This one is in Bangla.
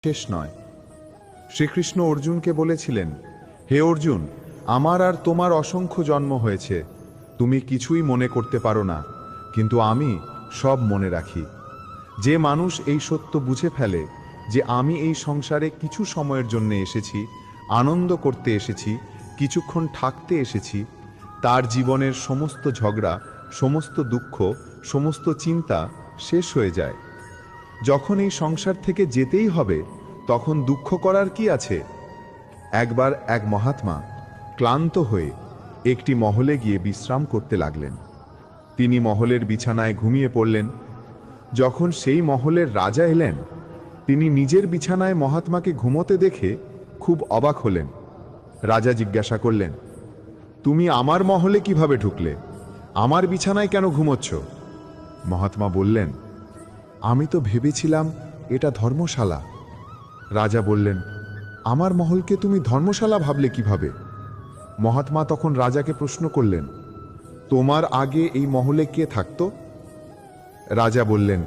শেষ নয়। শ্রীকৃষ্ণ অর্জুনকে বলেছিলেন, হে অর্জুন, আমার আর তোমার অসংখ্য জন্ম হয়েছে, তুমি কিছুই মনে করতে পারো না, কিন্তু আমি সব মনে রাখি। যে মানুষ এই সত্য বুঝে ফেলে যে আমি এই সংসারে কিছু সময়ের জন্য এসেছি, আনন্দ করতে এসেছি, কিছুক্ষণ থাকতে এসেছি, তার জীবনের সমস্ত ঝগড়া, সমস্ত দুঃখ, সমস্ত চিন্তা শেষ হয়ে যায়। যখন এই সংসার থেকে যেতেই হবে, তখন দুঃখ করার কি আছে? একবার এক মহাত্মা ক্লান্ত হয়ে একটি মহলে গিয়ে বিশ্রাম করতে লাগলেন। তিনি মহলের বিছানায় ঘুমিয়ে পড়লেন। যখন সেই মহলের রাজা এলেন, তিনি নিজের বিছানায় মহাত্মাকে ঘুমোতে দেখে খুব অবাক হলেন। রাজা জিজ্ঞাসা করলেন, তুমি আমার মহলে কিভাবে ঢুকলে? আমার বিছানায় কেন ঘুমোচ্ছ? মহাত্মা বললেন, আমি তো ভেবেছিলাম এটা ধর্মশালা। রাজা বললেন, আমার মহলকে তুমি ধর্মশালা ভাবলে কিভাবে? মহাত্মা তখন রাজাকে প্রশ্ন করলেন, তোমার আগে এই মহলে কে থাকতো? রাজা বললেন,